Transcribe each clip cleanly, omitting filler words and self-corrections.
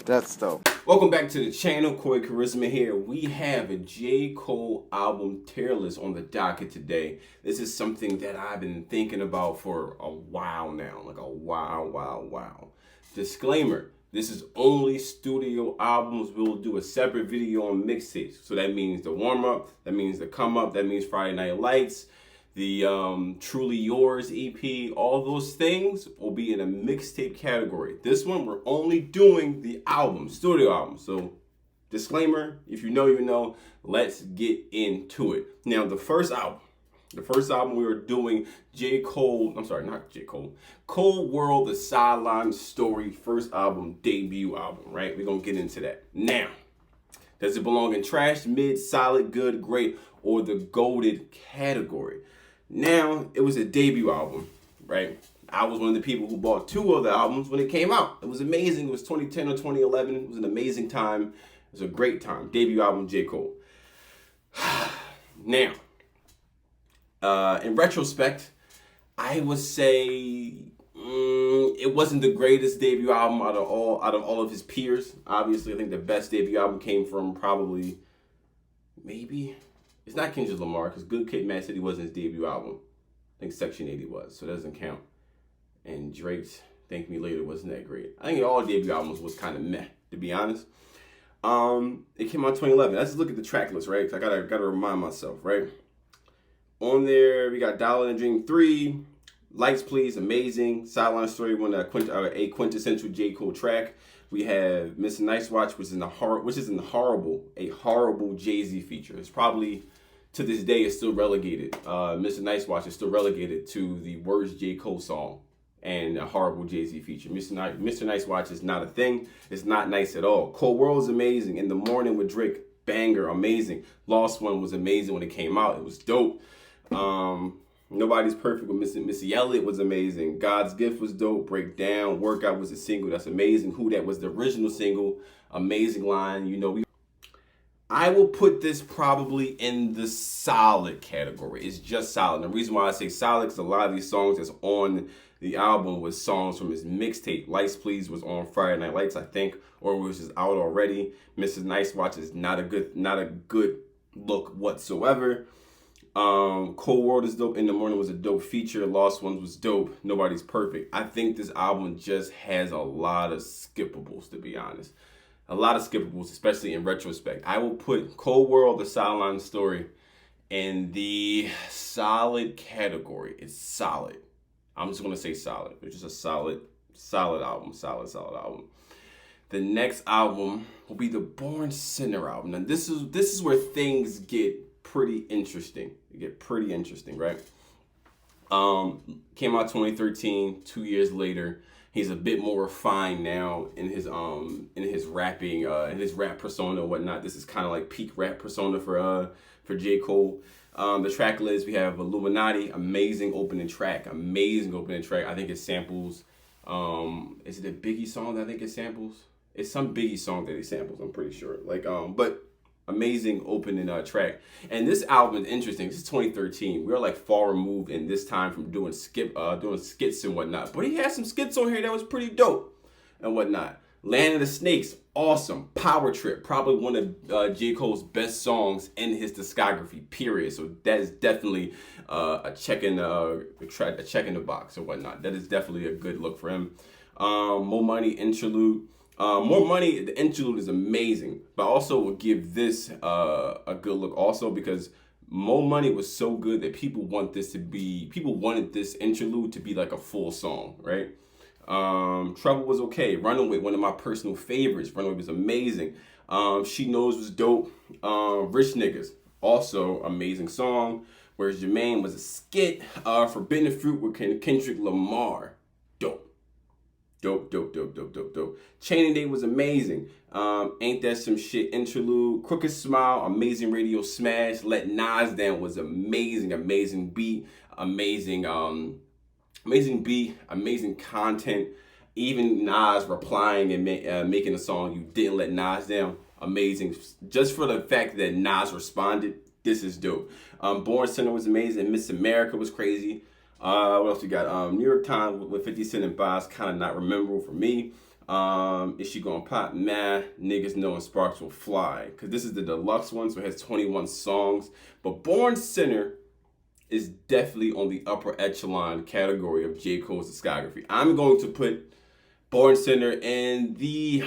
That's dope. Welcome back to the channel. Koi Charisma here. We have a J. Cole album tier list on the docket today. This is something that I've been thinking about for a while now. Like a while. Disclaimer. This is only studio albums. We'll do a separate video on mixtapes. So that means the warm-up, that means the come-up, that means Friday Night Lights, the Truly Yours EP, all those things will be in a mixtape category. This one, we're only doing the album, studio album. So, disclaimer, if you know, you know, let's get into it. Now, the first album we were doing Cold World, The Sideline Story, first album, debut album, right? We're going to get into that. Now, does it belong in trash, mid, solid, good, great, or the goated category? Now, it was a debut album, right? I was one of the people who bought two of the albums when it came out. It was amazing. It was 2010 or 2011. It was an amazing time. It was a great time. Debut album, J. Cole. Now, in retrospect, I would say it wasn't the greatest debut album out of all of his peers. Obviously, I think the best debut album came from probably, maybe, it's not Kendrick Lamar, because Good Kid, Mad City wasn't his debut album. I think Section 80 was, so it doesn't count. And Drake's Thank Me Later wasn't that great. I think all debut albums was kind of meh, to be honest. It came out in 2011. Let's look at the track list, right? Because I gotta remind myself, right? On there, we got Dollar and Dream 3, Lights Please, amazing. Sideline Story, a quintessential J. Cole track. We have Mr. Nice Watch, which is a horrible Jay-Z feature. It's probably, to this day, is still relegated. Mr. Nice Watch is still relegated to the worst J. Cole song and a horrible Jay-Z feature. Mr. Nice Watch is not a thing. It's not nice at all. Cold World is amazing. In the Morning with Drake, banger, amazing. Lost One was amazing when it came out. It was dope. Nobody's Perfect with Missy Elliott was amazing. God's Gift was dope. Breakdown. Workout was a single. That's amazing. Who That was the original single. Amazing line. You know, I will put this probably in the solid category. It's just solid. And the reason why I say solid is a lot of these songs that's on the album was songs from his mixtape. Lights Please was on Friday Night Lights, I think, or was just out already. Mrs. Nice Watch is not a good look whatsoever. Cold World is dope. In the Morning was a dope feature. Lost Ones was dope. Nobody's Perfect. I think this album just has a lot of skippables, to be honest. A lot of skippables, especially in retrospect. I will put Cold World, The Sideline Story, in the solid category. It's solid. I'm just gonna say solid. It's just a solid album. Solid album. The next album will be the Born Sinner album. Now this is where things get pretty interesting. Right? Came out 2013. 2 years later, he's a bit more refined now in his rapping, in his rap persona and whatnot. This is kind of like peak rap persona for J. Cole. The track list, we have Illuminati, amazing opening track. I think it samples. Is it a Biggie song that I think it samples? It's some Biggie song that he samples. I'm pretty sure. But amazing opening track. And this album is interesting. This is 2013. We're like far removed in this time from doing skits and whatnot. But he had some skits on here that was pretty dope and whatnot. Land of the Snakes, awesome. Power Trip, probably one of J. Cole's best songs in his discography, period. So that is definitely a check in the box or whatnot. That is definitely a good look for him. More Money, Interlude. More Money, the interlude is amazing, but I also will give this a good look also because More Money was so good that people wanted this interlude to be like a full song, right? Trouble was okay. Runaway, one of my personal favorites. Runaway was amazing. She Knows was dope. Rich Niggas, also amazing song. Whereas Jermaine was a skit. Forbidden Fruit with Kendrick Lamar, dope. Chaining Day was amazing. Ain't That Some Shit interlude. Crooked Smile, amazing radio smash. Let Nas Down was amazing beat, amazing content. Even Nas replying and making a song, You Didn't Let Nas Down, amazing. Just for the fact that Nas responded, this is dope. Born Sinner was amazing. Miss America was crazy. What else we got? New York Times with 50 Cent and Boss, kind of not memorable for me. Is she gonna pop? Nah, niggas knowing sparks will fly. Cause this is the deluxe one, so it has 21 songs. But Born Sinner is definitely on the upper echelon category of J. Cole's discography. I'm going to put Born Sinner in the...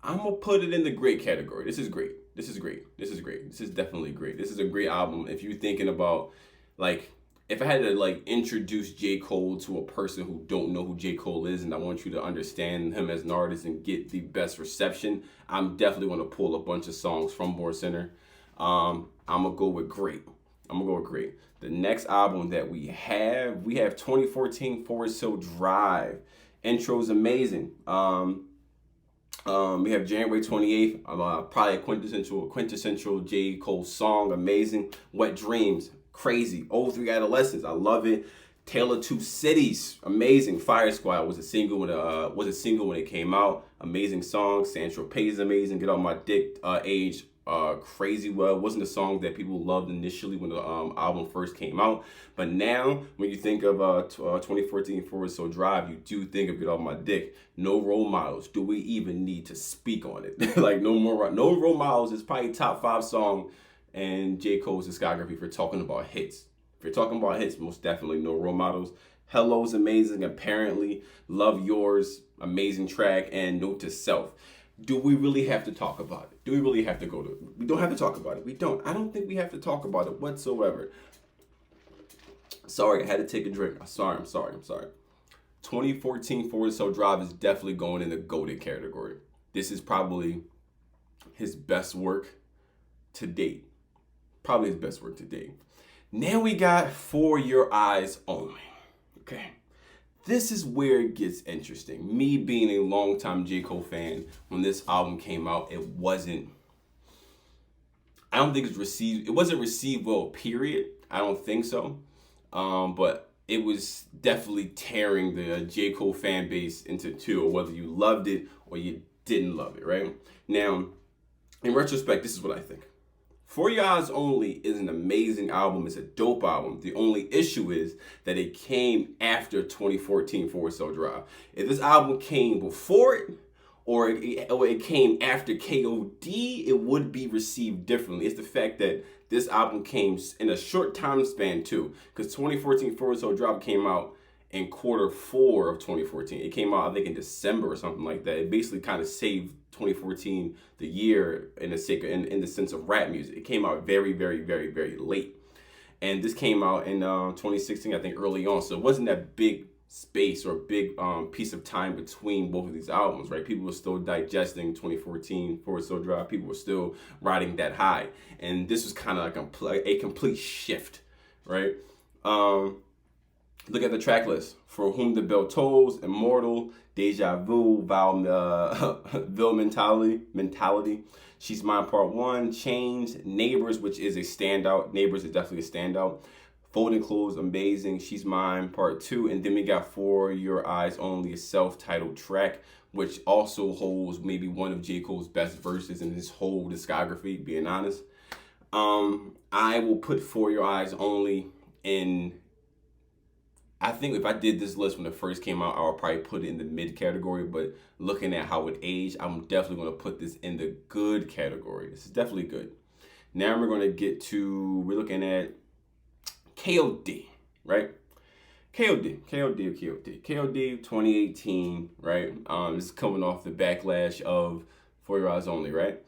I'm gonna put it in the great category. This is great. This is great. This is great. This is definitely great. This is a great album. If you're thinking about, like, if I had to like introduce J. Cole to a person who don't know who J. Cole is, and I want you to understand him as an artist and get the best reception, I'm definitely gonna pull a bunch of songs from Born Sinner. I'm gonna go with great. The next album that we have 2014 Forest Hill Drive. Intro's amazing. We have January 28th, probably a quintessential J. Cole song, amazing. Wet Dreams, crazy. 03 Adolescence, I love it. Tale of Two Cities, amazing. Fire Squad was a single when it came out. Amazing song. Sancho Pays, amazing. Get on My Dick, age. Crazy Well wasn't a song that people loved initially when the album first came out, but now when you think of 2014 Forest Hill Drive, you do think of Get Off My Dick. No Role Models. Do we even need to speak on it? Like No Role Models is probably top 5 song in J. Cole's discography for talking about hits. If you're talking about hits, most definitely No Role Models. Hello's amazing. Apparently, Love Yours, amazing track, and Note to Self. Do we really have to talk about it? Do we really have to go to it? We don't have to talk about it. We don't. I don't think we have to talk about it whatsoever. Sorry, I had to take a drink. I'm sorry. 2014 Forest Hill Drive is definitely going in the GOATed category. This is probably his best work to date. Now we got For Your Eyes Only. Okay. This is where it gets interesting. Me being a longtime J. Cole fan, when this album came out, it wasn't received well, period. I don't think so. But it was definitely tearing the J. Cole fan base into two, or whether you loved it or you didn't love it, right? Now, in retrospect, this is what I think. For Your Eyes Only is an amazing album. It's a dope album. The only issue is that it came after 2014 Forest Hill Drive. If this album came before it, or it came after KOD, it would be received differently. It's the fact that this album came in a short time span too, because 2014 Forest Hill Drive came out in Q4 of 2014. It came out, I think, in December or something like that. It basically kind of saved 2014 the year in the sense of rap music. It came out very, very, very, very late. And this came out in 2016, I think, early on. So it wasn't that big space or big piece of time between both of these albums, right? People were still digesting 2014 Forest Hill Drive. People were still riding that high. And this was kind of like a complete shift, right? Look at the track list. For Whom the Bell Tolls, Immortal, Deja Vu, Ville Mentality, She's Mine Part 1, Change, Neighbors, which is a standout. Neighbors is definitely a standout. Folding Clothes, amazing. She's Mine Part 2. And then we got For Your Eyes Only, a self-titled track, which also holds maybe one of J. Cole's best verses in his whole discography, being honest. I will put For Your Eyes Only in... I think if I did this list when it first came out, I would probably put it in the mid category, but looking at how it aged, I'm definitely going to put this in the good category. This is definitely good. Now we're going to get to, we're looking at KOD, right? KOD 2018, right? This is coming off the backlash of For Your Eyes Only, right?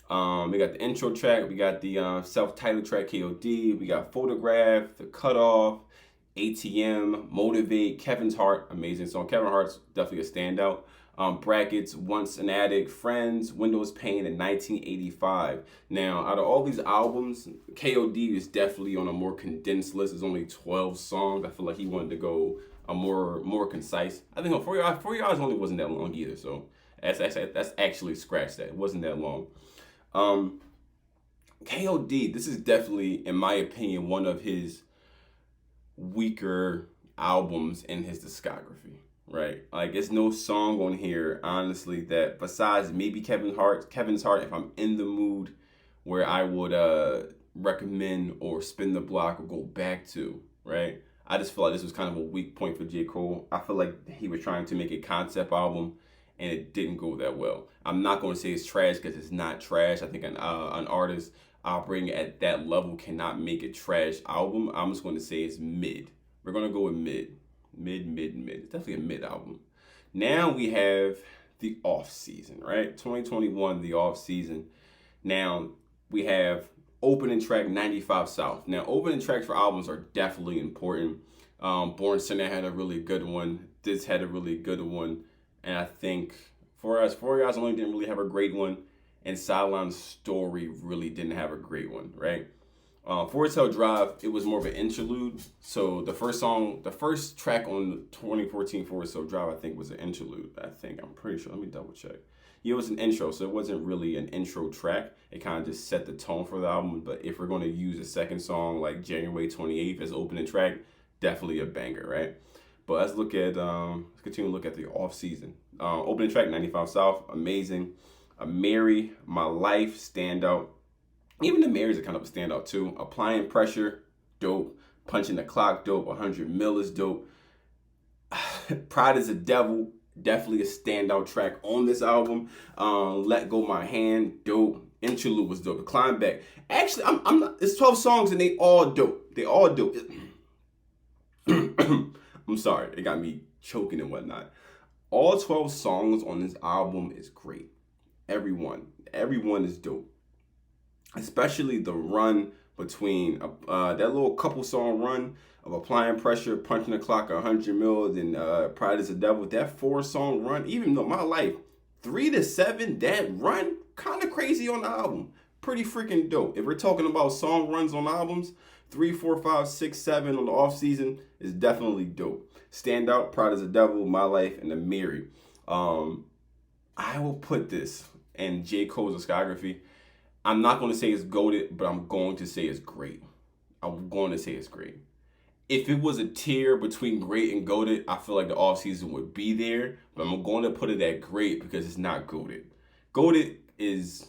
We got the intro track, we got the self-titled track KOD, we got Photograph, The Cutoff, ATM, Motivate, Kevin's Heart, amazing song. Kevin Hart's definitely a standout. Brackets, Once an Addict, Friends, Windows Pane, and 1985. Now, out of all these albums, KOD is definitely on a more condensed list. There's only 12 songs. I feel like he wanted to go a more concise. I think For Your Eyes Only wasn't that long either, so that's actually scratch that. It wasn't that long. KOD, this is definitely, in my opinion, one of his weaker albums in his discography, right? Like, there's no song on here, honestly, that besides maybe Kevin's Heart, if I'm in the mood, where I would recommend or spin the block or go back to, right? I just feel like this was kind of a weak point for J. Cole. I feel like he was trying to make a concept album, and it didn't go that well. I'm not going to say it's trash because it's not trash. I think an artist operating at that level cannot make a trash album. I'm just going to say it's mid. We're going to go with mid. Mid. It's definitely a mid album. Now we have the off season, right? 2021, the off season. Now we have opening track 95 South. Now opening tracks for albums are definitely important. Born Cinder had a really good one. This had a really good one. And I think for us, Four Guys Only didn't really have a great one. And Sideline Story really didn't have a great one, right? Forest Hill Drive, it was more of an interlude. So the first track on 2014 Forest Hill Drive, I think was an interlude. I'm pretty sure. Let me double check. Yeah, it was an intro, so it wasn't really an intro track. It kind of just set the tone for the album. But if we're going to use a second song like January 28th as opening track, definitely a banger, right? But let's continue to look at the off season. Opening track 95 South, amazing. Mary, My Life, standout. Even the Marys are kind of a standout too. Applying Pressure, dope. Punching the Clock, dope. 100 Mil is dope. Pride is a Devil, definitely a standout track on this album. Let Go My Hand, dope. Interlude was dope. Climb Back. Actually, I'm not. It's 12 songs and they all dope. They all dope. I'm sorry, it got me choking and whatnot. All 12 songs on this album is great. Everyone is dope. Especially the run between that little couple song run of Applying Pressure, Punching the Clock, 100 Mil, and Pride is a Devil. That 4-song run, even though My Life, 3 to 7, that run, kind of crazy on the album. Pretty freaking dope. If we're talking about song runs on albums, 3, 4, 5, 6, 7 on the off season is definitely dope. Standout, Pride is a Devil, My Life, and The Mary. I will put this in J. Cole's discography. I'm not going to say it's goated, but I'm going to say it's great. I'm going to say it's great. If it was a tier between great and goated, I feel like the offseason would be there. But I'm going to put it at great because it's not goated. Goated is,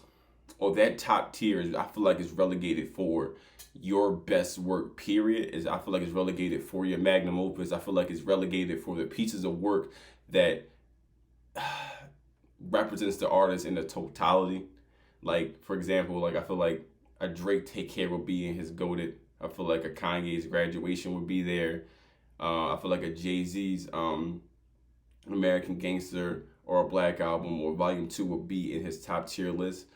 or that top tier, I feel like it's relegated for your best work, period. I feel like it's relegated for your magnum opus. I feel like it's relegated for the pieces of work that represents the artist in the totality. Like, for example, like I feel like a Drake Take Care will be in his goated. I feel like a Kanye's Graduation would be there. I feel like a Jay-Z's American Gangster or a Black Album or Volume 2 will be in his top tier list.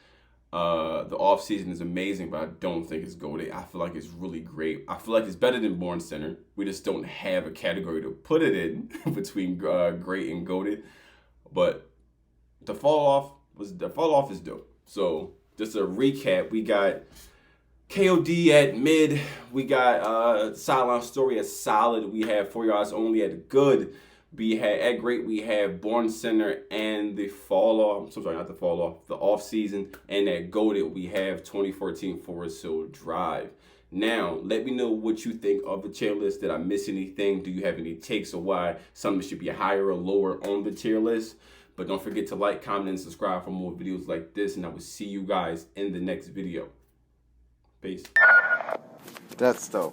The off season is amazing, but I don't think it's goated. I feel like it's really great. I feel like it's better than Born Center. We just don't have a category to put it in between great and goated. But the fall off is dope. So just a recap, we got KOD at mid, we got Sideline Story at solid, we have For Your Eyes Only at good, we had at great, we have Born Center and the off season, and at goated we have 2014 Forest Hill Drive. Now, let me know what you think of the tier list. Did I miss anything? Do you have any takes or why something should be higher or lower on the tier list? But don't forget to like, comment, and subscribe for more videos like this. And I will see you guys in the next video. Peace. That's dope.